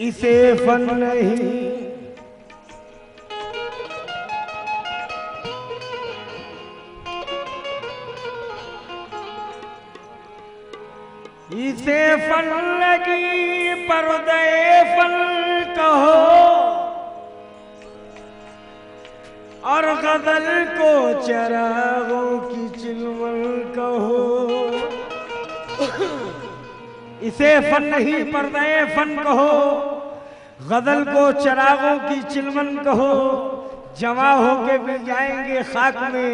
इसे फन नहीं इसे फन लगी पर्दे फन कहो और गजल को चरागों की चिलवन कहो। इसे फन नहीं पर्दे फन कहो, गजल को चरागों की चिलवन कहो। जमा होके मिल जाएंगे खाक में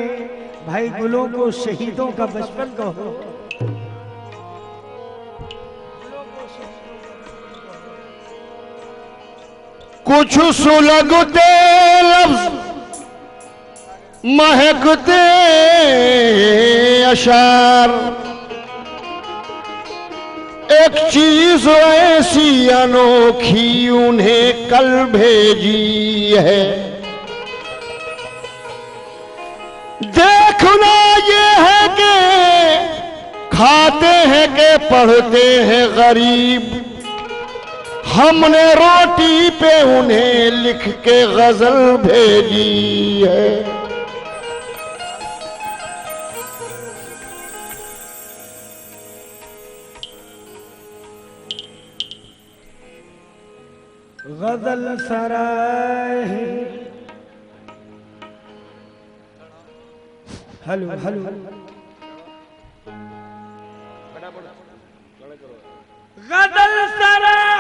भाई गुलों को शहीदों का बचपन कहो। कुछ सुलगते लफ्ज महकते अशार, एक चीज ऐसी अनोखी उन्हें कल भेजी है। देखना ये है कि खाते हैं कि पढ़ते हैं गरीब, हमने रोटी पे उन्हें लिख के गजल भेजी है। गजल सराय हेलो हेलो गजल सराय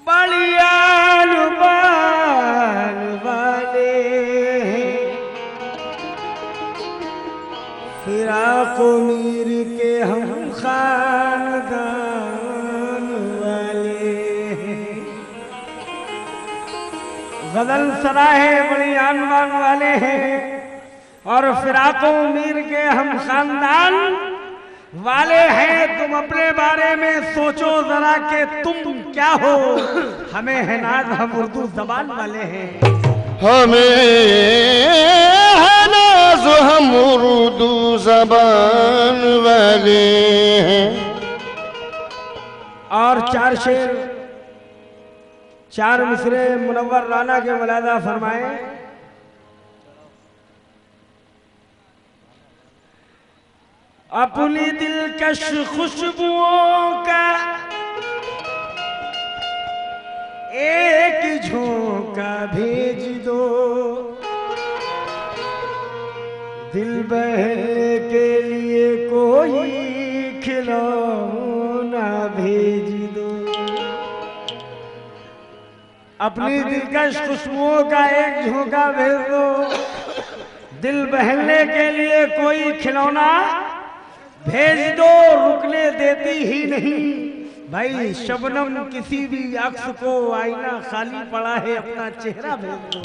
बलियान बाल वाले फिराक मीर के हम खानदान वाले। गजल सराय बड़ी आनबान वाले हैं और फिराको मीर के हम खानदान वाले हैं। तुम अपने बारे में सोचो जरा कि तुम क्या हो, हमें है नाज हम उर्दू जबान वाले हैं। हमें है नाज हम उर्दू जबान वाले हैं। और चार शेर चार मिसरे मुनव्वर राना के मुलादा फरमाए। अपनी दिलकश खुशबुओं का एक झोंका भेज दो, दिल बहलने के लिए कोई खिलौना भेज दो। अपनी दिलकश खुशबुओं का एक झोंका भेज दो, दिल बहलने के लिए कोई खिलौना भेज दो। रुकने देती ही नहीं भाई शबनम किसी भी अक्स को, आईना खाली पड़ा है अपना चेहरा भेज दो।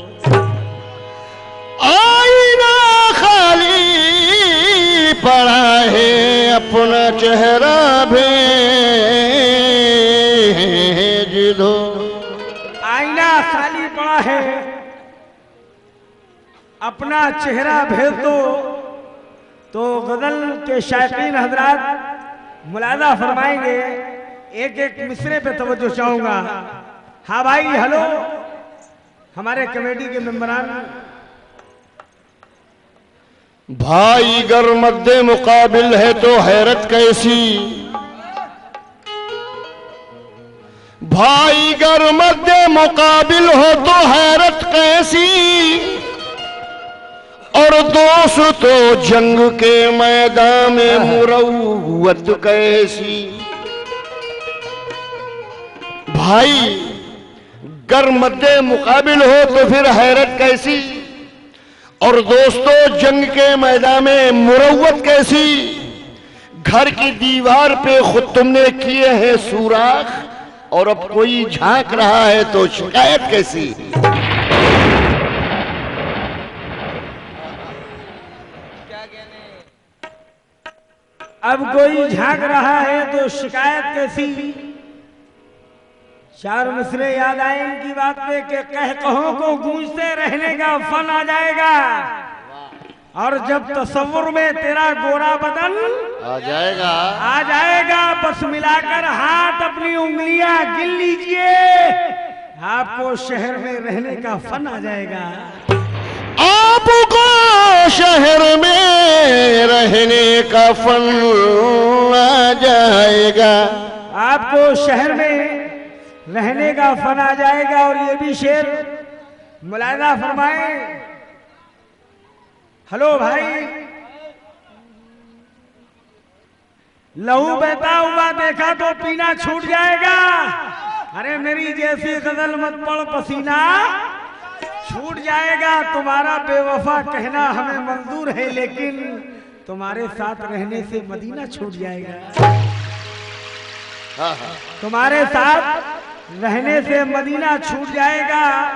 आईना खाली पड़ा है अपना चेहरा भेज दो। आईना खाली पड़ा है अपना चेहरा भेज दो। तो गजल के शायकीन हजरात मुलादा फरमाएंगे। एक एक मिसरे पे तवज्जो चाहूंगा। हाँ भाई हेलो, हमारे कमेटी के मेंबरान। भाई गर मद्दे मुकाबिल है तो हैरत कैसी, भाई गर मद्दे मुकाबिल हो तो हैरत कैसी, और दोस्त तो जंग के मैदान में मुरव्वत कैसी। भाई गर मद्दे मुकाबिल हो तो फिर हैरत कैसी, और दोस्तों जंग के मैदान में मुरव्वत कैसी। घर की दीवार पे खुद तुमने किए हैं सुराख, और अब कोई झांक रहा है तो शिकायत कैसी। अब कोई झांक रहा है तो शिकायत कैसी। चार मिसरे याद आए इनकी बात पे कि कह कहों को गूंजते रहने का फन आ जाएगा, और जब तस्वुर में तेरा गोरा बदन आ जाएगा बस मिलाकर हाथ अपनी उंगलियां गिन लीजिए, आपको शहर में रहने का फन आ जाएगा। आपको शहर में रहने का फन आ जाएगा, आपको शहर में रहने का फन आ जाएगा। और ये भी शेर मुलायदा फरमाए। हेलो भाई, लहू बहता हुआ देखा तो पीना छूट जाएगा। अरे मेरी जैसी गजल मत पढ़, पसीना छूट जाएगा। तुम्हारा बेवफा कहना हमें मंजूर है, लेकिन तुम्हारे साथ रहने से मदीना छूट जाएगा। तुम्हारे साथ रहने से मदीना छूट जाएगा।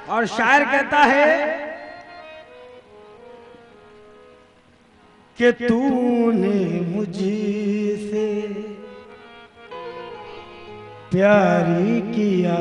और शायर कहता है कि तूने मुझसे प्यारी किया,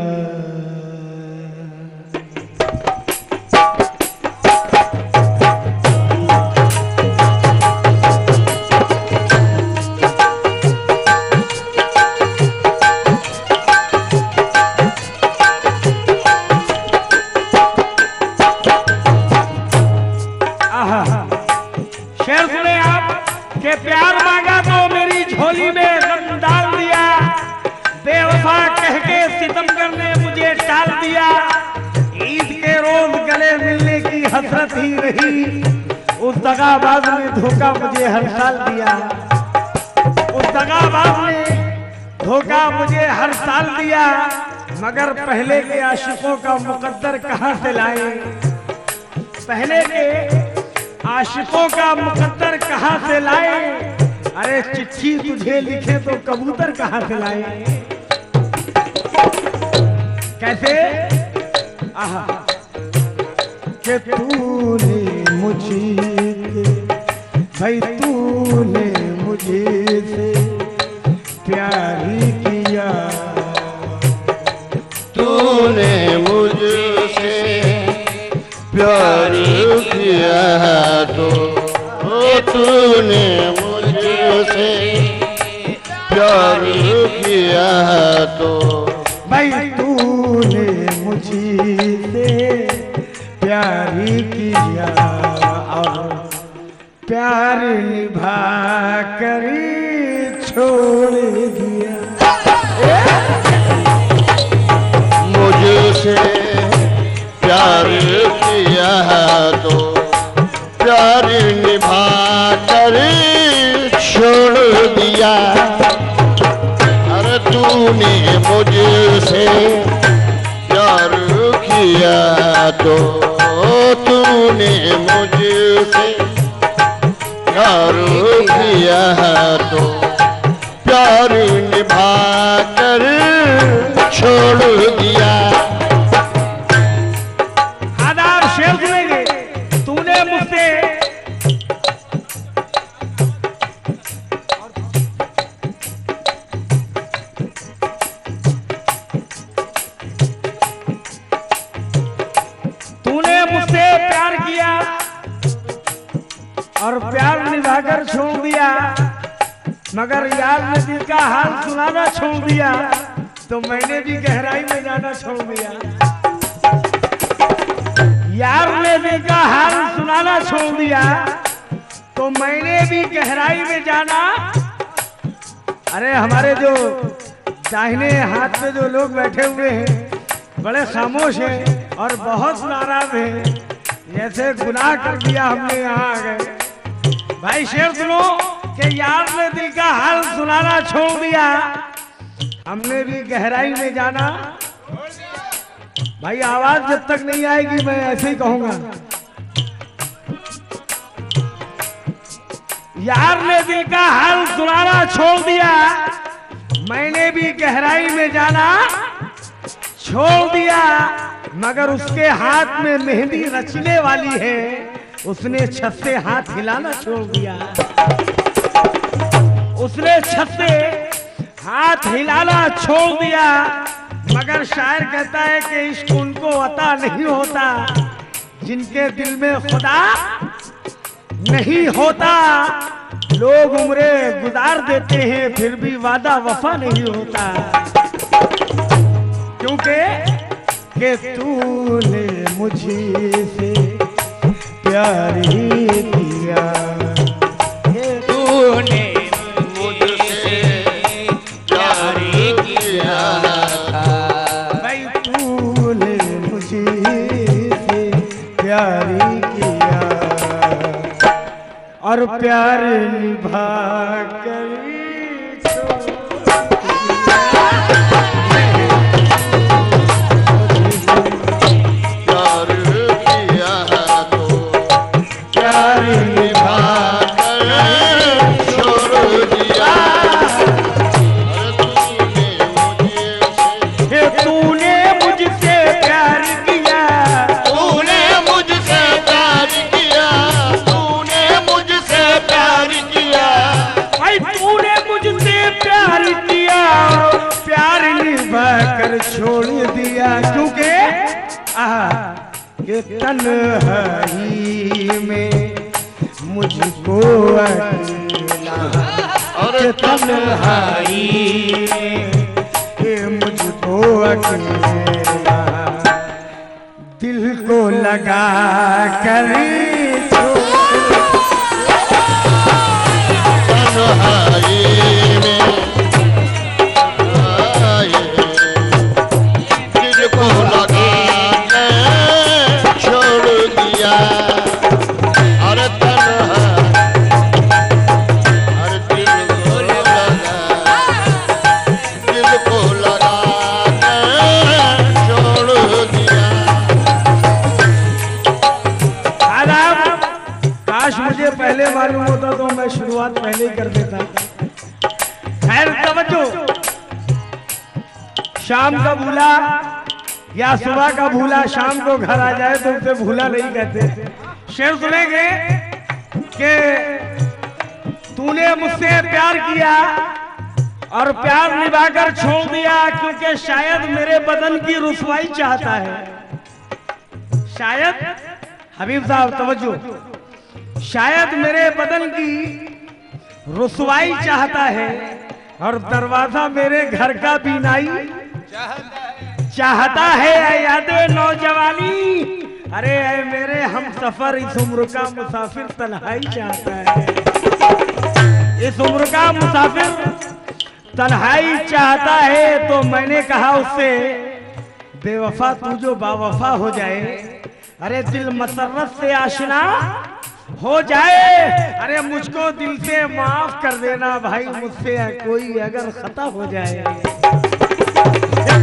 शेर सुने आप के प्यार मांगा तो मेरी झोली में गम डाल दिया, बेवफा कह के सितमगर ने मुझे टाल दिया। ईद के रोज गले मिलने की हसरत ही रही, उस दगाबाज ने धोखा मुझे हर साल दिया। उस दगाबाज ने धोखा मुझे हर साल दिया, मगर पहले के आशिकों का मुकद्दर कहां से लाए। पहले के आशिकों का मुकद्दर कहां से लाए। अरे चिट्ठी तुझे लिखे तो कबूतर कहां से लाए। कैसे आहा कि तूने मुझे, भाई तूने मुझे प्यारी किया, तूने मुझसे प्यार किया तो तूने मुझसे प्यार किया तो भाई तूने मुझसे प्यारी किया, और प्यार निभा कर छोड़ दिया। मुझसे प्यार किया तो प्यार निभा कर छोड़ दिया। अरे तूने मुझसे प्यार किया तो तूने मुझसे प्यार किया तो प्यार निभा कर छोड़ दिया। शेर सुनेंगे। तूने मुझसे प्यार किया और प्यार निभाकर छोड़ दिया, मगर यार ने दिल का हाल सुनाना छोड़ दिया, तो मैंने भी गहराई में जाना छोड़ दिया। यार ने दिल का हाल सुनाना छोड़ दिया, तो मैंने भी गहराई में जाना। अरे हमारे जो दाहिने हाथ पे जो लोग बैठे हुए हैं बड़े खामोश हैं और बहुत नाराज हैं, जैसे गुनाह कर दिया हमने यहाँ आ गए। भाई शेर सुनो कि यार ने दिल का हाल सुनाना छोड़ दिया, हमने भी गहराई में जाना। भाई आवाज जब तक नहीं आएगी मैं ऐसे ही कहूंगा। यार ने दिल का हाल सुनाना छोड़ दिया, मैंने भी गहराई में जाना छोड़ दिया, मगर उसके हाथ में मेहंदी रचने वाली है, उसने छत से हाथ हिलाना छोड़ दिया। उसने छत से हाथ हिलाना छोड़ दिया, मगर शायर कहता है कि इश्क उनको अता नहीं होता जिनके दिल में खुदा नहीं होता। लोग उम्रें गुजार देते हैं फिर भी वादा वफा नहीं होता, क्योंकि कि तूने मुझसे प्यार ही किया, तूने मुझसे प्यार किया था, भाई तूने मुझसे प्यार किया और प्यार निभा कर छोड़ दिया, क्योंकि ये तन्हाई में मुझको अकेला, और तन्हाई में ये मुझको अकेला दिल को लगा कर पहले मालूम होता तो मैं शुरुआत पहले ही कर देता। खैर तवज्जो, शाम का भूला या सुबह का भूला शाम को घर आ जाए तो उसे भूला नहीं कहते। शेर सुनेंगे कि तूने मुझसे प्यार किया और प्यार निभाकर छोड़ दिया, क्योंकि शायद मेरे बदन की रुसवाई चाहता है। शायद हबीब साहब तवज्जो, शायद मेरे बदन की रुसवाई चाहता है और दरवाजा मेरे घर का बीनाई चाहता है। यादें नौजवानी, अरे मेरे हम सफर इस उम्र का मुसाफिर तन्हाई चाहता है। इस उम्र का मुसाफिर तन्हाई चाहता है। तो मैंने कहा उससे, बेवफा तू जो बावफा हो जाए, अरे दिल मसरत से आशना हो जाए, अरे मुझको दिल से माफ कर देना भाई, मुझसे कोई अगर खता हो जाए।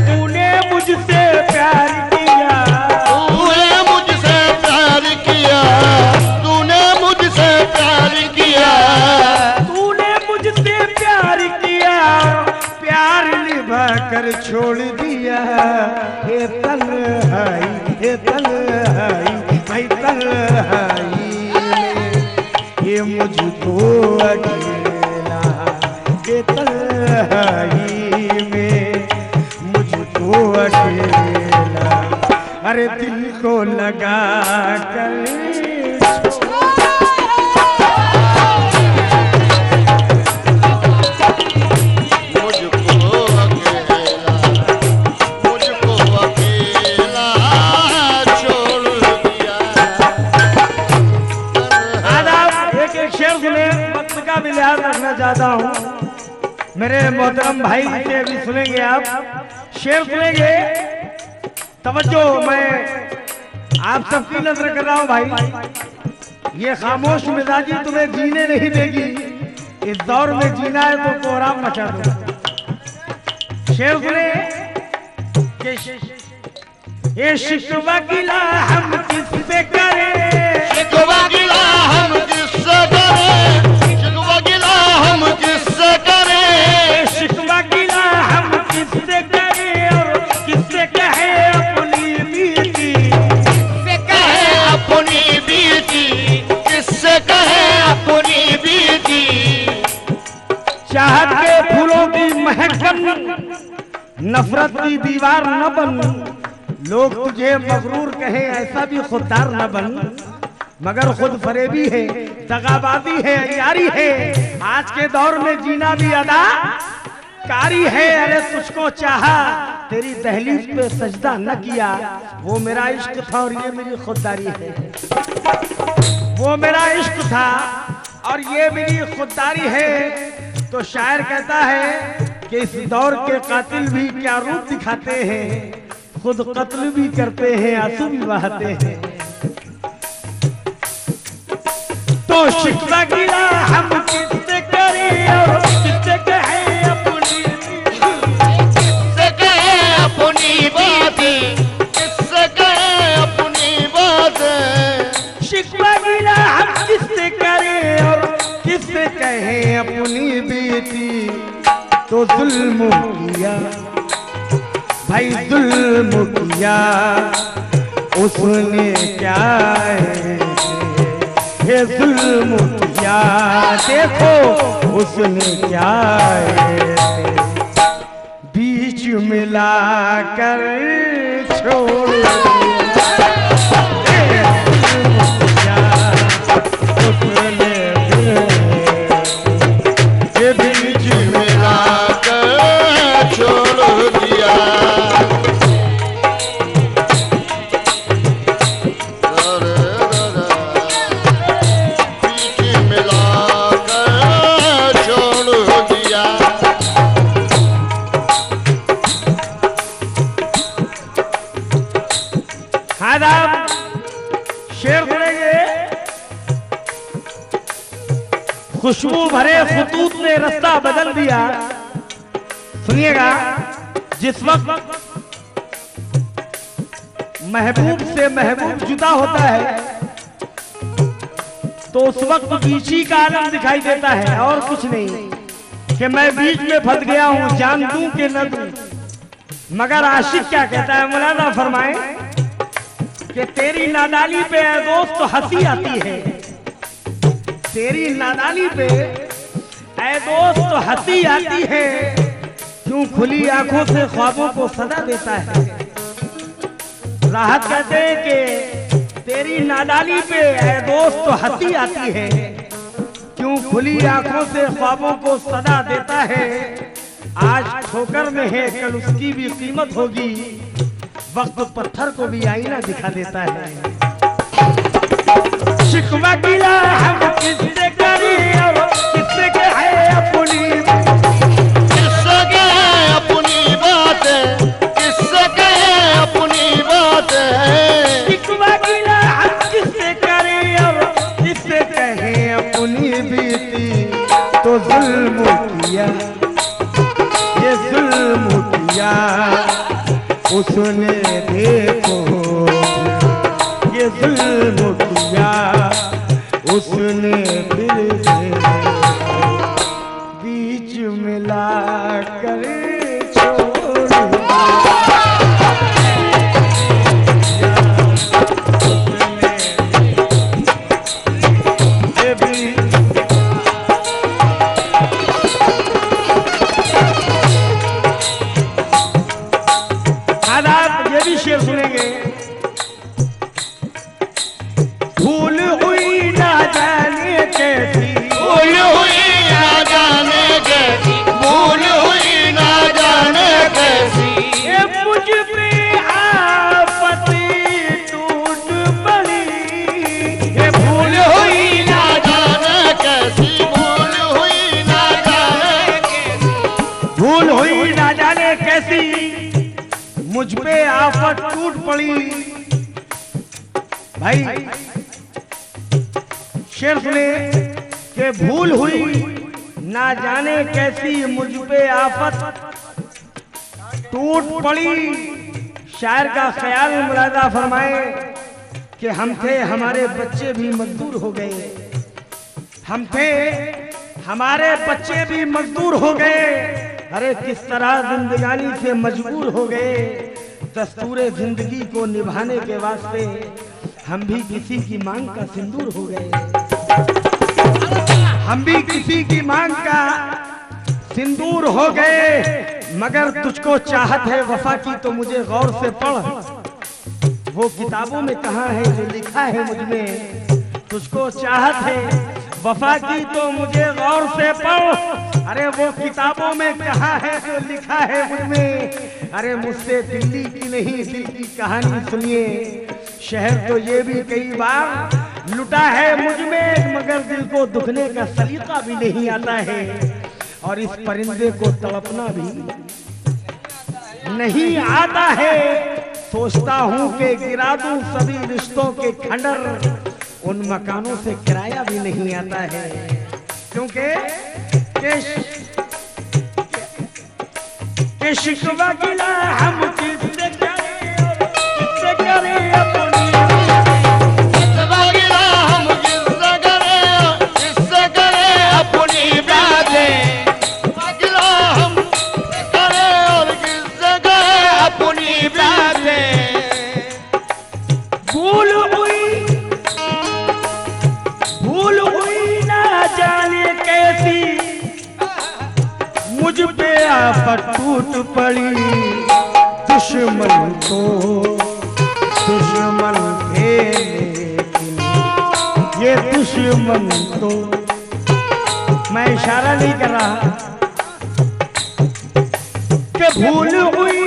तूने मुझसे प्यार किया, तूने मुझसे प्यार किया, तूने मुझसे प्यार किया, तूने मुझसे प्यार किया, प्यार निभा कर छोड़ दिया। हे तन्हाई, हे तन्हाई, भाई तन्हाई ये मुझको अकेला, ये तन्हाई में मुझको अकेला, अरे दिल को लगा कर रखना चाहता हूं। मेरे मोहतरम भाई से भी सुनेंगे आप, शेर सुनेंगे। तवज्जो, मैं आप सबकी नजर कर रहा हूं भाई। ये खामोश मिजाजी तुम्हें जीने नहीं देगी। इस दौर में जीना है तो कोहराम मचा दो। शेर सुने, ये शिकवा गिला हम किससे करें, शिकवा गिला हम किससे करें, शिकवा गिला हम किससे करें, शिकवा गिला हम किससे करें और किससे कहे अपनी बीती, किससे कहे अपनी बीती, किससे कहे अपनी बीती। चाहत के फूलों की महक बन, नफरत की दीवार न बन। लोग तुझे मगरूर कहें ऐसा भी खुददार न बन, मगर खुद फरेबी है, दगाबाजी है, यारी है। आज के दौर में जीना भी अदा कारी है। अरे तुझको चाहा, तेरी दहलीज पे सजदा न किया। वो मेरा इश्क था और ये मेरी खुददारी है। वो मेरा इश्क था और ये मेरी खुददारी है। तो शायर कहता है कि इस दौर के कातिल भी क्या रूप दिखाते हैं, खुद कत्ल भी करते हैं, आंसू भी बहाते हैं। तो शिकवा गिला हम किससे करें और किससे कहें अपनी, किससे कहें अपनी बातें, किससे कहें अपनी बातें। शिकवा गिला हम किससे करें और किससे कहें अपनी बीती। तो जुल्म किया भाई, जुल्म किया उसने क्या है, जुल्म किया देखो उसने क्या है। बीच मिला कर छोड़ शेर बोलेंगे। खुशबू भरे खुतूत ने रास्ता बदल दिया। सुनिएगा, जिस वक्त महबूब से महबूब जुदा होता है तो उस वक्त बीची का आलम दिखाई देता है और कुछ नहीं कि मैं बीच में फंस गया हूं, जान दूं कि न दूं। मगर आशिक क्या कहता है, मौलाना फरमाए कि तेरी नादानी पे ऐ दोस्त हंसी आती है, तेरी नादानी पे ऐ दोस्त हंसी आती है। क्यों खुली आंखों से ख्वाबों को सदा देता है। राहत कहते हैं कि तेरी नादानी पे ऐ दोस्त हंसी आती है, क्यों खुली आंखों से ख्वाबों को सदा देता है। आज ठोकर में है, कल उसकी भी कीमत होगी। वक्त पत्थर को भी आईना दिखा देता है। शिकवा गिला हम किससे करें और किससे कहे अपनी, किससे कहे अपनी बातें, किससे कहे अपनी बातें। शिकवा गिला हम किससे करें और किससे कहे अपनी बीती। तो जुल्म किया, ये जुल्म किया उसने देखो, ये जुल्म किया उसने फिर बीच मिला कर छोड़ ये भी शेर सुनेंगे। भूल हुई ना जाने कैसी, भूल हुई ना जाने कैसी, भूल हुई ना जाने कैसी। ये मुझ पे आपत्ति टूट पड़ी। ये भूल हुई ना जाने कैसी, भूल हुई ना जाने कैसी, भूल हुई ना जाने कैसी, मुझ पे आफत टूट पड़ी। भाई शेर सुने कि भूल हुई ना जाने कैसी, मुझ पे आफत टूट पड़ी। शायर का ख्याल मुलादा फरमाए कि हम थे, हमारे बच्चे भी मजदूर हो गए। हम थे, हमारे बच्चे भी मजदूर हो गए। अरे किस तरह जिंदगानी से मजबूर हो गए। दस्तूरे जिंदगी को निभाने के वास्ते हम भी किसी की मांग का सिंदूर हो गए। हम भी किसी की मांग का सिंदूर हो गए मगर तुझको चाहत है वफा की तो मुझे गौर से पढ़। वो किताबों में कहाँ है जो लिखा है मुझ में, तुझको चाहत है वफा की तो मुझे गौर से पढ़। अरे वो किताबों में कहाँ है जो लिखा है मुझ में, अरे मुझसे दिल्ली की नहीं दिल की कहानी सुनिए। शहर तो ये भी कई बार लुटा है मुझ में मगर दिल को दुखने का सलीका भी नहीं आता है, और इस परिंदे को तड़पना भी नहीं आता है। सोचता हूँ कि गिरा दूं सभी रिश्तों के खंडर, उन मकानों से किराया भी नहीं आता है, क्योंकि शिकवा गिला हम किससे करें अपनी, शिकवा गिला हम किससे करें अपनी बातें, गिला हम करें और किससे करें अपनी बातें। भूल हुई ना जाने कैसी मुझ पे आफत टूट पड़ी, दुश्मन तो दुश्मन थे लेकिन ये दुश्मन तो, मैं इशारा नहीं कर रहा कि भूल हुई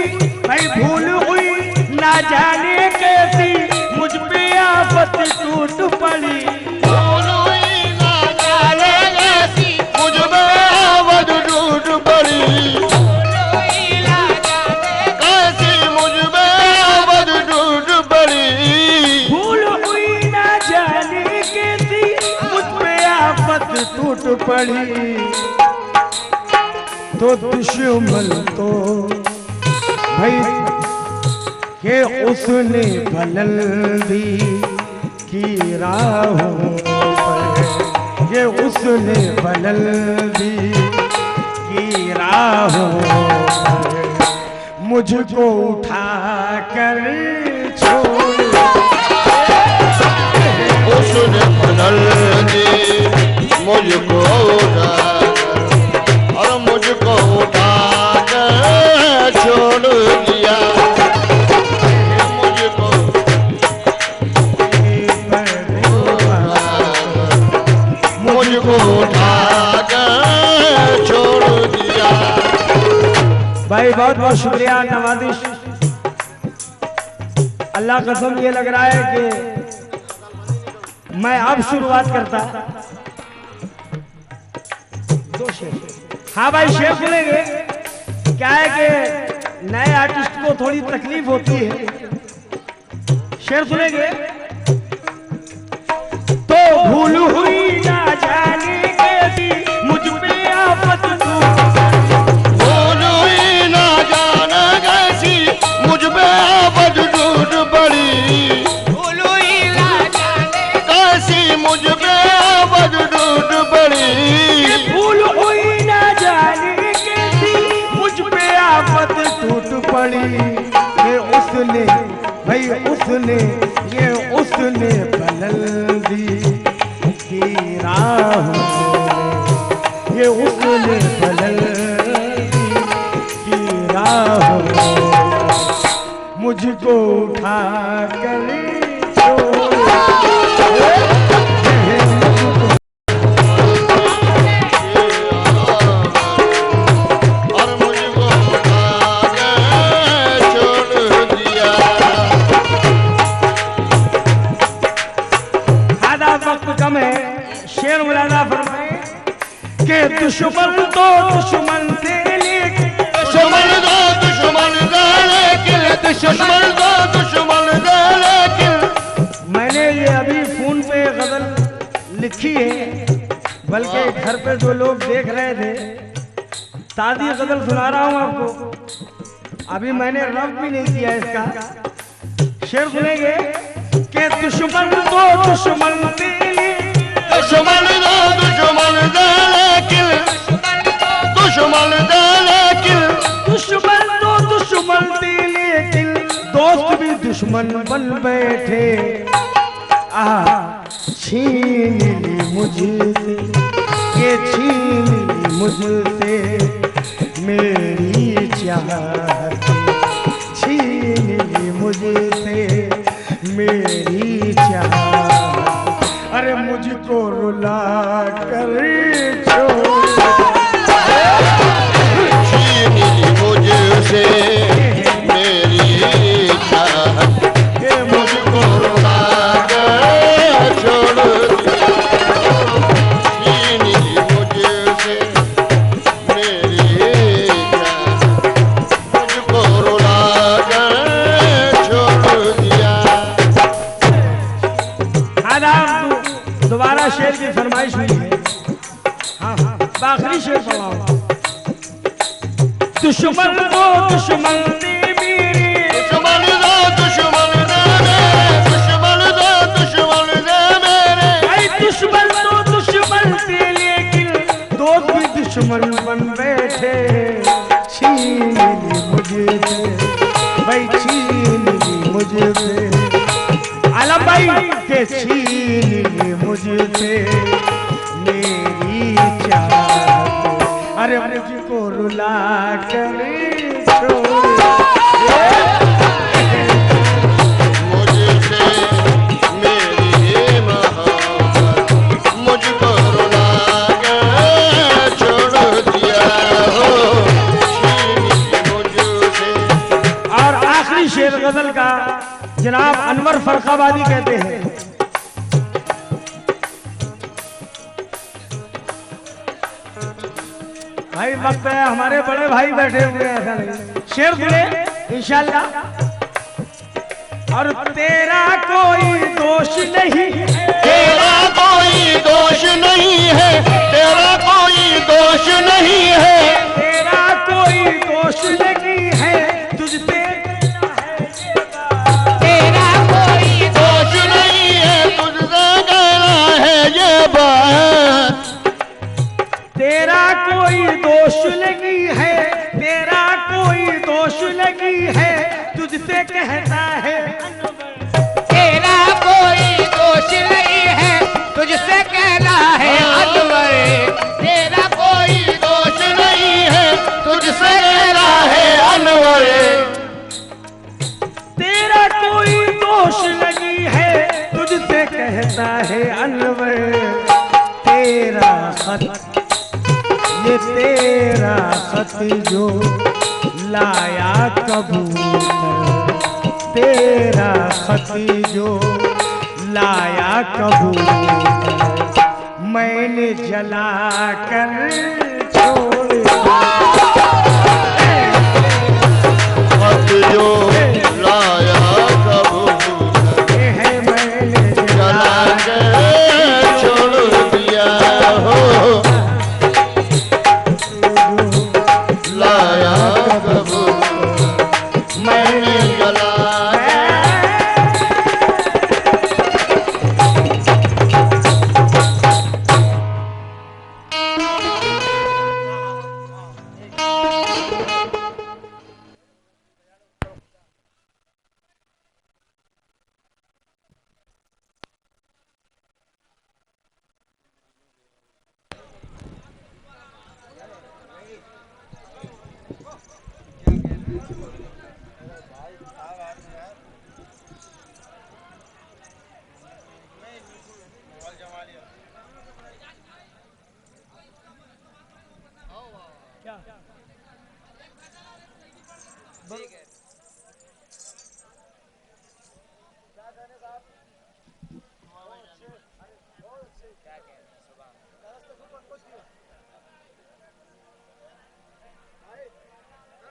भाई भूल हुई ना जाने कैसी मुझ पे आफत टूट पड़ी, भूल हुई ना जाने कैसी मुझ पे आफत टूट पड़ी, कैसी मुझ पे आफत टूट पड़ी। भूल हुई ना जाने कैसी मुझ पे आफत टूट पड़ी, तो दुश्मन तो भाई के उसने बुलंदी की राहों पर, ये उसने बुलंदी की राहों पर मुझको उठा कर छोड़, उसने बुलंदी मुझको उठा और मुझको उठा कर छोड़ दिया, मुझको उठा कर छोड़ दिया। भाई बहुत बहुत शुक्रिया नवाजिश। अल्लाह कसम ये लग रहा है कि मैं अब शुरुआत करता। दो शेर, हाँ भाई शेर सुनेंगे। क्या है कि नए आर्टिस्ट को थोड़ी तकलीफ होती है, शेर सुनेंगे। तो भूल हुई ना जाने कैसी मुझ पे आफत भूल हुई ना जाने कैसी मुझ पे आफत टूट पड़ी, भूल हुई ना जाने कैसी मुझ पे आफत टूट पड़ी, भूल हुई ना जाने कैसी मुझ पे आफत टूट पड़ी। ये उसने भाई उसने ये उसने बुलंदी की राहों, ये उसने बुलंदी की राहों मुझको उठा कर छोड़, और मुझको उठा कर छोड़ दिया। आधा वक्त कम है, शेर मुलाना फरमाए कि दुश्मन तो दुश्मन थे लेकिन दुश्मन दो दुश्मन दे लेकिन, दुश्मन दो दुश्मन दे लेकिन। मैंने ये अभी फोन पे गजल लिखी है, बल्कि घर पे जो लोग देख रहे थे ताज़ी गजल सुना रहा हूँ आपको। अभी मैंने रब भी नहीं किया इसका। शेर सुनेंगे कि दुश्मन तो दुश्मन थे दुश्मन दो दुश्मन दे लेकिन, दुश्मन दे लेकिन, दुश्मन तो दुश्मन थे लेकिन दोस्त भी दुश्मन बन बैठे। छीन ली मुझसे, ये छीन ली मुझसे चाहती, छीन ली मुझसे मेरी चाहत, अरे मुझको रुला कर छोड़, छीन ली मुझसे मेरी चाहत, मुझको रुला कर छोड़ दिया, छीन ली मुझसे मेरी चाहत, मुझको रुला कर छोड़ दिया। आदाब, दोबारा शेर की फरमाइश हुई है। हाँ हाँ, आखिरी शेर सुनाओ। दुश्मन को दुश्मन ने मेरे, दुश्मन दो दुश्मन दे मेरे, दुश्मन दो दुश्मन दे मेरे, भाई दुश्मन तो दुश्मन थे लेकिन दोस्त भी दुश्मन बन बैठे, छीन ली मुझसे, भाई छीन ली मुझसे, आलम भाई के छीन ली मुझसे मेरी चाहत, अरे मुझको रुला कर छोड़, मुझसे मेरी मोहब्बत, मुझको रुला कर छोड़ दिया हो, छीन ली मुझसे। और आखिरी शेर गजल का जनाब अनवर फरखाबादी कहते हैं। भाई वक्त है, हमारे बड़े भाई बैठे हुए हैं, ऐसा नहीं, शेर सुने इंशाल्लाह। और तेरा कोई दोष नहीं है, तेरा कोई दोष नहीं है, तेरा कोई दोष नहीं है, तेरा कोई दोष नहीं है, तुझसे तेरा कोई दोष नहीं है, तुझसे कहना है ये बात, तेरा कोई दोष लगी है, तेरा कोई दोष लगी है, तुझसे कहता है तेरा कोई दोष नहीं है, तुझसे कहना है अनवर, तेरा कोई दोष नहीं है, तुझसे कहना है अनवर, तेरा कोई दोष लगी है, तुझसे कहता है अनवर, तेरा खत, ये तेरा खत जो लाया कबूतर, तेरा खत जो लाया कबूतर, मैंने जला कर छोड़ दिया। खत जो लाया कबूतर, ये है मैंने जला के छोड़ दिया हो, लाया कबूतर, मैंने जला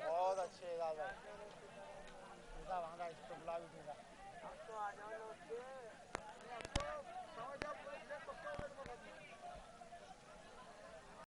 बहुत अच्छे दादा, हमारा इस तो बुला भी देगा।